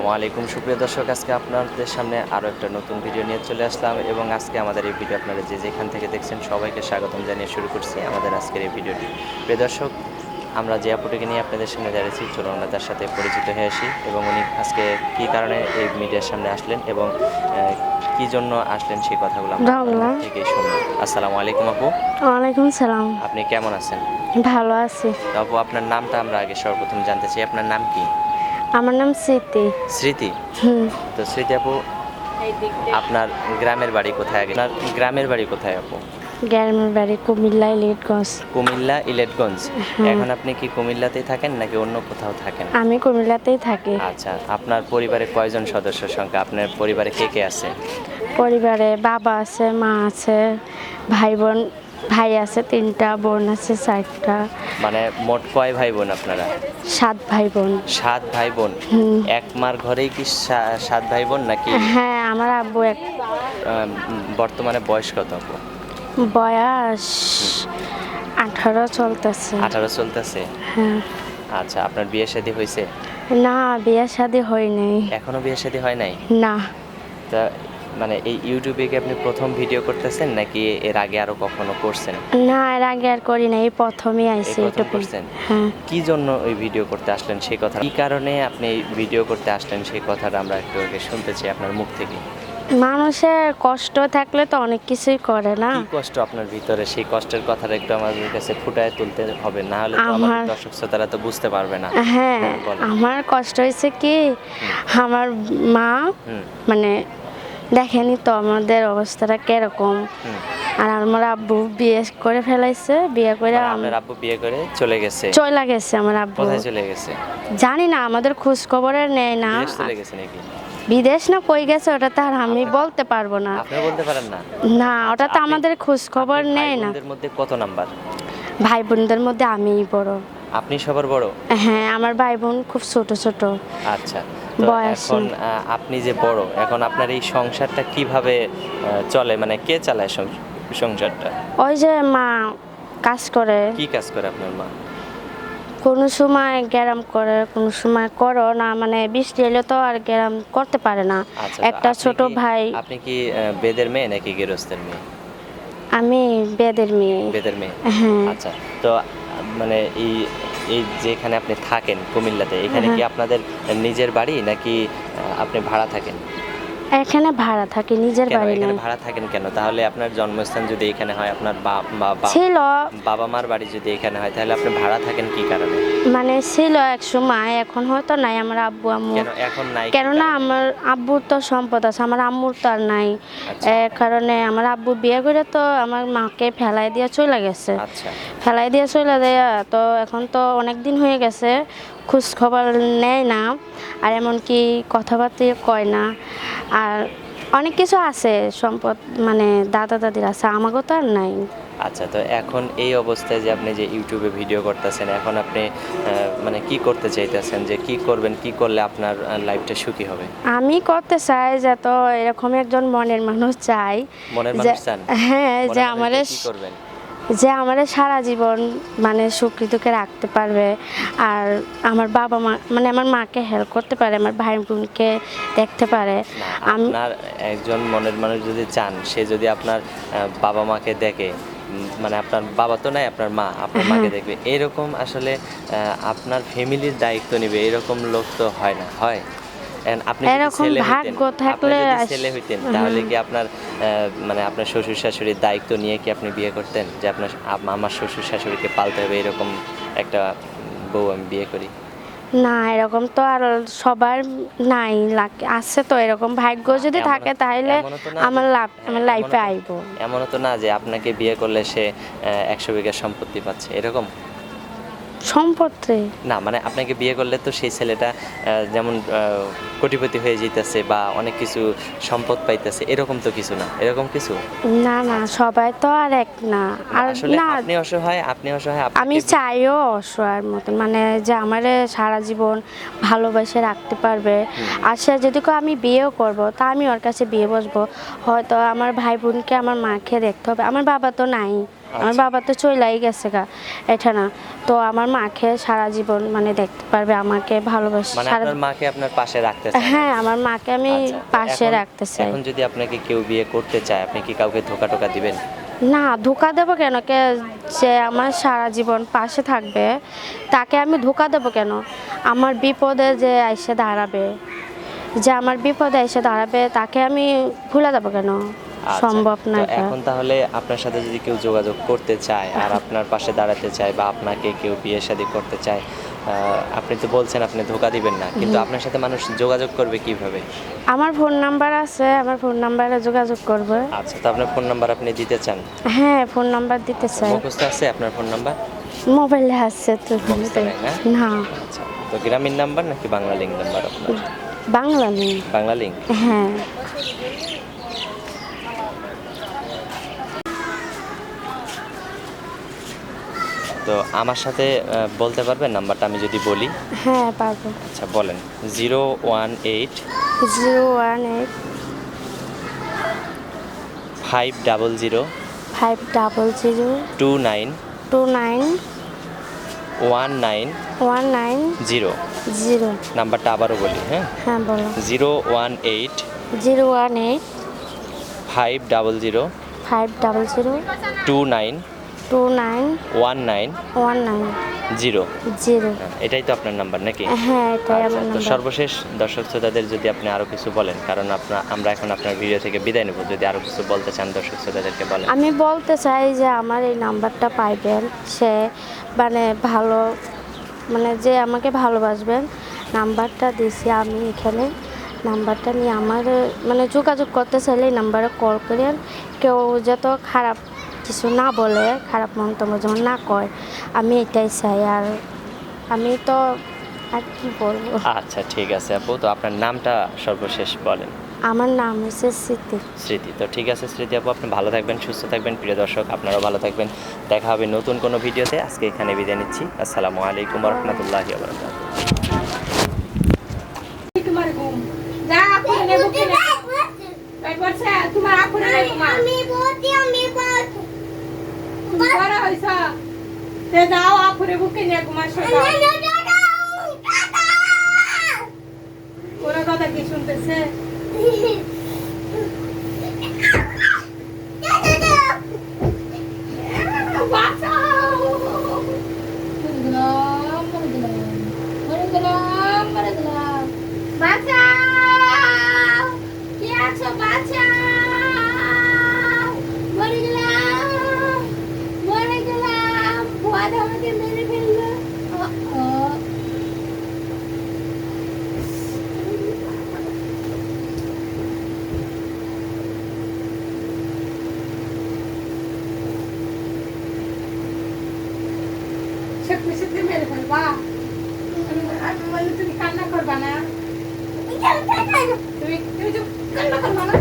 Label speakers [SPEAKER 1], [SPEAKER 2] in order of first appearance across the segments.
[SPEAKER 1] আসসালামু আলাইকুম সুপ্রিয় দর্শক, আজকে আপনাদের সামনে আরও একটা নতুন ভিডিও নিয়ে চলে আসলাম এবং আজকে আমাদের এই ভিডিও আপনারা যে যেখান থেকে দেখছেন সবাইকে স্বাগতম জানিয়ে শুরু করছি আমাদের আজকের এই ভিডিওটি। প্রিয় দর্শক, আমরা যে আপুটিকে নিয়ে আপনাদের সামনে দাঁড়িয়েছি, চলুন আমরা তার সাথে পরিচিত হয়ে আসি এবং উনি আজকে কী কারণে এই মিডিয়ার সামনে আসলেন এবং কী জন্য আসলেন সেই কথাগুলো আমরা আপনার থেকেই শুনবো। আসসালামু আলাইকুম আপু।
[SPEAKER 2] ওয়ালাইকুম সালাম।
[SPEAKER 1] আপনি কেমন আছেন?
[SPEAKER 2] ভালো আছি।
[SPEAKER 1] আপু, আপনার নামটা আমরা আগে সর্বপ্রথম জানতে চাই। আপনার নাম কি?
[SPEAKER 2] আমার নাম স্মৃতি।
[SPEAKER 1] স্মৃতি। তো স্মৃতি আপু, আপনার গ্রামের বাড়ি কোথায়? আগে আপনার গ্রামের বাড়ি কোথায় আপু?
[SPEAKER 2] গ্রামের বাড়ি কুমিল্লা ইলিটগঞ্জ।
[SPEAKER 1] কুমিল্লা ইলেটগঞ্জ। এখন আপনি কি কুমিল্লাতেই থাকেন নাকি অন্য কোথাও থাকেন?
[SPEAKER 2] আমি কুমিল্লাতেই থাকি।
[SPEAKER 1] আচ্ছা, আপনার পরিবারে কয়জন সদস্য সংখ্যা? আপনার পরিবারে কে কে আছে?
[SPEAKER 2] পরিবারে বাবা আছে, মা আছে, ভাই আছে 3টা, বোন আছে 4টা।
[SPEAKER 1] মানে মোট কয় ভাই বোন আপনারা?
[SPEAKER 2] 7 ভাই বোন।
[SPEAKER 1] 7 ভাই বোন। এক মার ঘরেই কি 7 ভাই বোন নাকি?
[SPEAKER 2] হ্যাঁ, আমার আব্বু
[SPEAKER 1] বর্তমানে বয়স কত আপু?
[SPEAKER 2] বয়স 18 চলতেছে।
[SPEAKER 1] 18 চলতেছে।
[SPEAKER 2] হ্যাঁ।
[SPEAKER 1] আচ্ছা, আপনার বিয়ে শাদী হয়েছে?
[SPEAKER 2] না, বিয়ে শাদী হয় নাই।
[SPEAKER 1] এখনো বিয়ে শাদী হয় নাই?
[SPEAKER 2] না।
[SPEAKER 1] তা মানে এই ইউটিউবে কি আপনি প্রথম ভিডিও করতেছেন নাকি এর আগে আরো কখনো করছেন?
[SPEAKER 2] না, এর আগে আর করি না, এই প্রথমই আইছি
[SPEAKER 1] ইউটিউবে করছেন।
[SPEAKER 2] হ্যাঁ।
[SPEAKER 1] কি জন্য ওই ভিডিও করতে আসলেন সেই কথা, কি কারণে আপনি এই ভিডিও করতে আসলেন সেই কথাটা আমরা একটু আগে শুনতে চাই আপনার মুখ থেকে।
[SPEAKER 2] মানুষের কষ্ট থাকলে তো অনেক কিছুই করে না।
[SPEAKER 1] কি কষ্ট আপনার ভিতরে, সেই কষ্টের কথাটা একটু আমাদের কাছে ফুটায় তুলতে হবে, না হলে তো আমাদের দর্শক শ্রোতারা তো বুঝতে পারবে না।
[SPEAKER 2] হ্যাঁ, আমার কষ্ট হয়েছে কি, আমার মা মানে দেখেনি তো আমাদের অবস্থাটা কিরকম। আর আমার আব্বু বিয়ে করে ফেলাইছে, বিয়ে করে
[SPEAKER 1] আমার আব্বু বিয়ে করে চলে গেছে।
[SPEAKER 2] আমার আব্বু।
[SPEAKER 1] কোথায় চলে গেছে
[SPEAKER 2] জানি না, আমাদের খোঁজ খবরের নেয় না।
[SPEAKER 1] চলে গেছে নাকি?
[SPEAKER 2] বিদেশ না কই গেছে ওটা তো আর আমি বলতে পারবো না।
[SPEAKER 1] আপনি বলতে পারেন না?
[SPEAKER 2] না, ওটা তো আমাদের খোঁজ খবর নেয় না।
[SPEAKER 1] ভাই বোনদের মধ্যে কত নাম্বার?
[SPEAKER 2] ভাই বোনদের মধ্যে আমিই বড়।
[SPEAKER 1] আপনি সবার বড়?
[SPEAKER 2] হ্যাঁ, আমার ভাই বোন খুব ছোট ছোট।
[SPEAKER 1] আচ্ছা, তো এখন আপনি যে বড়, এখন আপনার এই সংসারটা কিভাবে চলে, মানে কে চালায় সংসারটা?
[SPEAKER 2] ওই যে মা কাজ করে।
[SPEAKER 1] কি কাজ করে আপনার মা?
[SPEAKER 2] কোনো সময় গ্যারাম করে, কোনো সময় করো না, মানে বৃষ্টি এলে তো আর গ্যারাম করতে পারে না। একটা ছোট ভাই।
[SPEAKER 1] আপনি কি বেদের মেয়ে নাকি গেরস্তের মেয়ে?
[SPEAKER 2] আমি বেদের মেয়ে।
[SPEAKER 1] বেদের মেয়ে।
[SPEAKER 2] হ্যাঁ।
[SPEAKER 1] আচ্ছা, তো মানে এই এই যেখানে আপনি থাকেন কুমিল্লাতে, এখানে কি আপনাদের নিজের বাড়ি নাকি আপনি ভাড়া থাকেন?
[SPEAKER 2] এখানে ভাড়া থাকি, নিজের বাড়ি
[SPEAKER 1] এখানে
[SPEAKER 2] নেই।
[SPEAKER 1] ভাড়া থাকেন কেন? তাহলে আপনার জন্মস্থান যদি এখানে হয়, আপনার
[SPEAKER 2] ছিল
[SPEAKER 1] বাবা মার বাড়ি যদি এখানে হয়, তাহলে আপনি ভাড়া থাকেন কি কারণে?
[SPEAKER 2] মানে ছিল এক সময়, এখন হয়তো নাই। আমার আব্বু আম্মু
[SPEAKER 1] কেন এখন নাই?
[SPEAKER 2] কেননা আমার আব্বুর তো সম্পদ আছে, আমার আম্মুর তো আর নাই। কারণে আমার আব্বু বিয়ে করে তো আমার মাকে ফেলাই দিয়ে চলে গেছে।
[SPEAKER 1] আচ্ছা,
[SPEAKER 2] ফেলাই দিয়ে চলে দেয়া তো এখন তো অনেক দিন হয়ে গেছে, খোঁজ খবর নেয় না, আর এমনকি কথাবার্তা কয় না। আর অনেক কিছু আছে সম্পদ, মানে দাদা দাদির আছে, আমাকেও তো আর নাই।
[SPEAKER 1] আচ্ছা, তো এখন এই অবস্থায় যে আপনি যে ইউটিউবে ভিডিও করতেছেন, এখন আপনি মানে কি করতে চাইতেছেন, যে কি করবেন, কি করলে আপনার লাইফটা সুখী হবে?
[SPEAKER 2] আমি করতে চাই যে, তো এরকম একজন মনের মানুষ চাই।
[SPEAKER 1] মনের মানুষ চান?
[SPEAKER 2] হ্যাঁ, যে আমারে
[SPEAKER 1] কি করবেন?
[SPEAKER 2] যে আমারে সারা জীবন মানে সুখী দুঃখে রাখতে পারবে, আর আমার বাবা মা মানে আমার মাকে হেল্প করতে পারে, আমার ভাই বোনকে দেখতে পারে।
[SPEAKER 1] আপনার একজন মনের মানুষ যদি চান, সে যদি আপনার বাবা মাকে দেখে, মানে আপনার বাবা তো নাই, আপনার মা আপনার মাকে দেখবে, এরকম আসলে আপনার ফ্যামিলির দায়িত্ব নেবে, এরকম লোক তো হয় না। হয় আপনি
[SPEAKER 2] ছেলে
[SPEAKER 1] হইতেন তাহলে কি আপনার মানে আপনার শ্বশুর শাশুড়ির দায়িত্ব নিয়ে কি আপনি বিয়ে করতেন, যে আপনার আমার শ্বশুর শাশুড়িকে পালতে হবে, এরকম একটা বউ আমি বিয়ে করি?
[SPEAKER 2] না, এরকম তো আর সবার নাই, আছে তো এরকম ভাগ্য যদি থাকে তাহলে আমার লাইফে আইব।
[SPEAKER 1] এমনও তো না যে আপনাকে বিয়ে করলে সে 100 বিঘা সম্পত্তি পাচ্ছে, এরকম
[SPEAKER 2] সম্পত্তি
[SPEAKER 1] না। মানে আপনাকে বিয়ে করলে তো সেই ছেলেটা যেমন কোটিপতি হয়ে যেতেছে বা অনেক কিছু সম্পদ পাইতেছে, এরকম তো কিছু না, এরকম কিছু
[SPEAKER 2] না। না, সবাই তো আর এক না। আর
[SPEAKER 1] না, আপনি অসহায়,
[SPEAKER 2] আমি চাইও অসহায়ের মতন, মানে যে আমারে সারা জীবন ভালোবাসে রাখতে পারবে। আর সে যদি আমি বিয়েও করব, তা আমি ওর কাছে বিয়ে বসবো, হয়তো আমার ভাই বোনকে আমার মাকে দেখতে হবে, আমার বাবা তো নাই। আমার বাবা তো চলেই গেছে গা এটা না, তো আমার মাকে সারা জীবন মানে দেখতে পারবে, আমাকে ভালোবাসে
[SPEAKER 1] মানে
[SPEAKER 2] সারা।
[SPEAKER 1] আপনার মাকে আপনার পাশে রাখতে চান?
[SPEAKER 2] হ্যাঁ, আমার মাকে আমি
[SPEAKER 1] আচ্ছা, তো
[SPEAKER 2] পাশে রাখতে চাই।
[SPEAKER 1] এখন যদি আপনাকে কেউ বিয়ে করতে চায়, আপনি কি কাউকে ধোকা টোকা দিবেন?
[SPEAKER 2] না, ধোকা দেবো কেন? যে আমার সারা জীবন পাশে থাকবে তাকে আমি ধোকা দেবো কেন? আমার বিপদে যে এসে দাঁড়াবে, যে আমার বিপদে এসে দাঁড়াবে তাকে আমি ভুলে দেবো কেন?
[SPEAKER 1] আচ্ছা,
[SPEAKER 2] সম্ভব না
[SPEAKER 1] তো
[SPEAKER 2] এটা।
[SPEAKER 1] এখন তাহলে আপনার সাথে যদি কেউ যোগাযোগ করতে চায় আর আপনার পাশে দাঁড়াতে চায় বা আপনাকে কেউ বিয়ে শাদী করতে চায়, আপনি তো বলছেন আপনি ধোকা দিবেন না, কিন্তু আপনার সাথে মানুষ যোগাযোগ করবে কিভাবে?
[SPEAKER 2] আমার ফোন নাম্বার আছে, আমার ফোন নাম্বারে যোগাযোগ করবে।
[SPEAKER 1] আচ্ছা, তো আপনার ফোন নাম্বার আপনি দিতে চান?
[SPEAKER 2] হ্যাঁ, ফোন নাম্বার দিতে চাই।
[SPEAKER 1] মুখস্থ আছে আপনার ফোন নাম্বার?
[SPEAKER 2] মোবাইলে আছে তো।
[SPEAKER 1] মুখস্থ নেই না?
[SPEAKER 2] না,
[SPEAKER 1] আচ্ছা, তো গ্রামীণ নাম্বার নাকি বাংলা লিঙ্ক নাম্বার আপনার?
[SPEAKER 2] বাংলা নেই।
[SPEAKER 1] বাংলা লিঙ্ক?
[SPEAKER 2] হ্যাঁ।
[SPEAKER 1] তো আমার সাথে বলতে পারবেন নাম্বারটা আমি যদি বলি?
[SPEAKER 2] হ্যাঁ, পারবো।
[SPEAKER 1] আচ্ছা বলেন। 018
[SPEAKER 2] 018
[SPEAKER 1] 500
[SPEAKER 2] 500
[SPEAKER 1] 29
[SPEAKER 2] 29
[SPEAKER 1] 190।
[SPEAKER 2] 0।
[SPEAKER 1] নাম্বারটা আবারও বলি, হ্যাঁ?
[SPEAKER 2] হ্যাঁ, বলো।
[SPEAKER 1] 018
[SPEAKER 2] 018
[SPEAKER 1] 500
[SPEAKER 2] 500
[SPEAKER 1] 29
[SPEAKER 2] 29
[SPEAKER 1] 190।
[SPEAKER 2] 0।
[SPEAKER 1] এটাই তো আপনার নাম্বার নাকি?
[SPEAKER 2] হ্যাঁ, এটাই
[SPEAKER 1] আচ্ছা,
[SPEAKER 2] আমার
[SPEAKER 1] তো
[SPEAKER 2] নাম্বার।
[SPEAKER 1] সর্বশেষ দর্শক শ্রোতাদের যদি আপনি আরো কিছু বলেন, কারণ আমরা এখন আপনার ভিডিও থেকে বিদায় নেব, যদি আরো কিছু বলতে চান দর্শক শ্রোতাদেরকে বলেন।
[SPEAKER 2] আমি বলতে চাই যে আমার এই নাম্বারটা পাইবেন, সে মানে ভালো, মানে যে আমাকে ভালোবাসবেন, নাম্বারটা দিছি আমি এখানে। নাম্বারটা নিয়ে আমার মানে যোগাযোগ করতে চাইলে এই নাম্বারে কল করেন। কেউ যত খারাপ কিছু না বলে, খারাপ মন্তব্য যেমন না কয়, আমি এটাই চাই। আর আমি তো আর কি বলবো।
[SPEAKER 1] আচ্ছা ঠিক আছে আপু, তো আপনার নামটা সর্বশেষ বলেন।
[SPEAKER 2] আমার নাম হচ্ছে স্মৃতি।
[SPEAKER 1] স্মৃতি। তো ঠিক আছে স্মৃতি আপু, আপনি ভালো থাকবেন, সুস্থ থাকবেন। প্রিয় দর্শক, আপনারাও ভালো থাকবেন। দেখা হবে নতুন কোনো ভিডিওতে। আজকে এখানে বিদায় নিচ্ছি। আসসালামু আলাইকুম ওয়া রাহমাতুল্লাহি ওয়া বারাকাতুহু।
[SPEAKER 3] তোমার ঘুম যা আপনি নেব কি না পেট ভরছে তোমার আপনি নেব মা আমি বড় হইছ তে যাও আপনি বুকে নিয়ে ঘুমা শোও ওরা কথা কি শুনতেছে বাঁচাও কি আছো বাঁচাও মরে গেলাম ফুয়াদ আমাকে মেরে ফেললো সত্যি সত্যি মেরে ফেলবা আমি বলি তুমি কান্না করবা না তুমি তো কান্না করবা না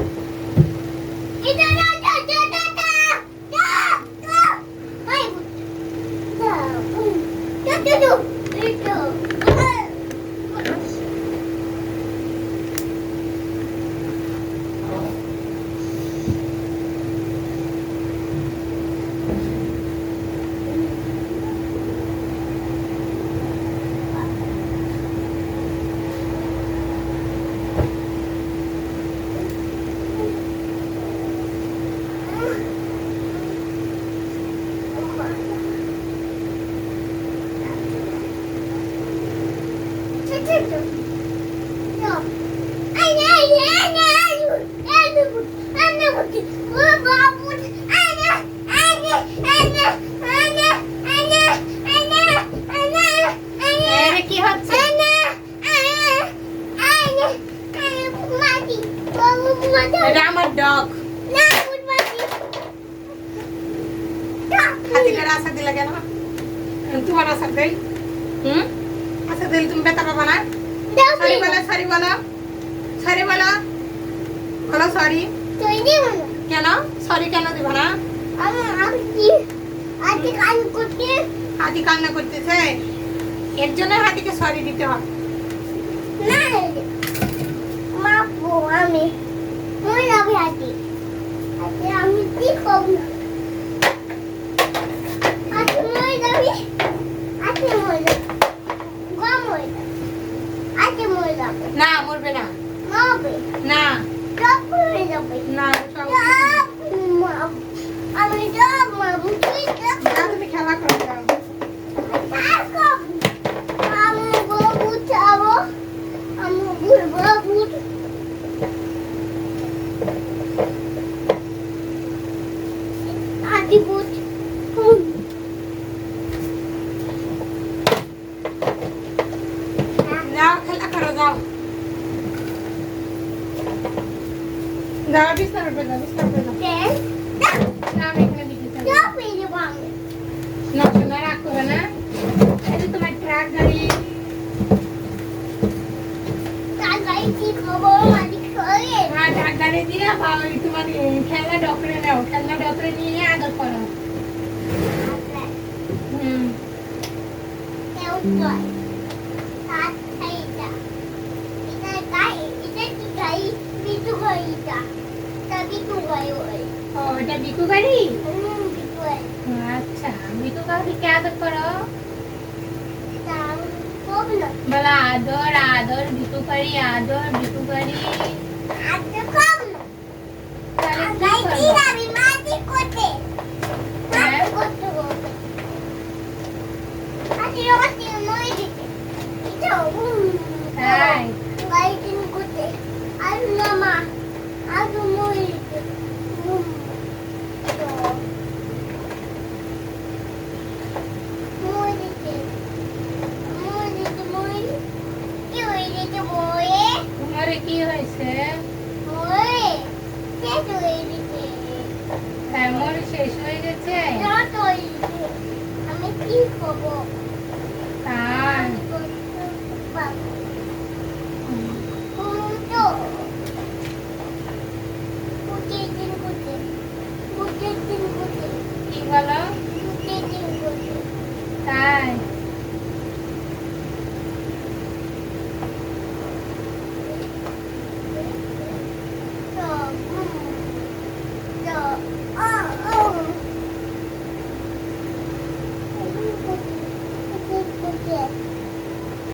[SPEAKER 3] কি হচ্ছে এটা আমার ডগ হাতিটার আশা দিলে কেন তোমার আশা দেই আশা দিলে তুমি বেতা পাবা না সরি বলো সরি বলো সরি বলো বলো সরি কেন সরি কেন দিব না হাতি কান্না করতেছে এর জন্য হাতিকে সরি দিতে হবে
[SPEAKER 4] আমি কি করব
[SPEAKER 3] যাও তুমি খেলা করো যাও। যাও খেলা করো যাও। যাও বিছানার উপরে যাও, বিছানার উপরে যাও। না, আমি এখানে বিছানায় যাবো। না শোনা, রাগ করবে না। এই যে তোমার ট্রাক গাড়ি। হ্যাঁ, ট্রাক গাড়ি দিয়ে বা ওই তোমার খেলনা ডক্টরে নাও, খেলনা ডক্টরে নিয়ে আদর করো। হুম। ও, এটা বিকু গাড়ি? আচ্ছা, বিকু গাড়িকে আদর করো। বলো আদর আদর বিকু গাড়ি, আদর বিকু গাড়ি। তাহলে কি করবো? হ্যাঁ? তাই? তোমার কি হয়েছে? হ্যাঁ, মোর শেষ হয়ে গেছে।
[SPEAKER 4] আমি কি করবো?
[SPEAKER 3] তাই? কি বলো? তাই?
[SPEAKER 4] Yeah.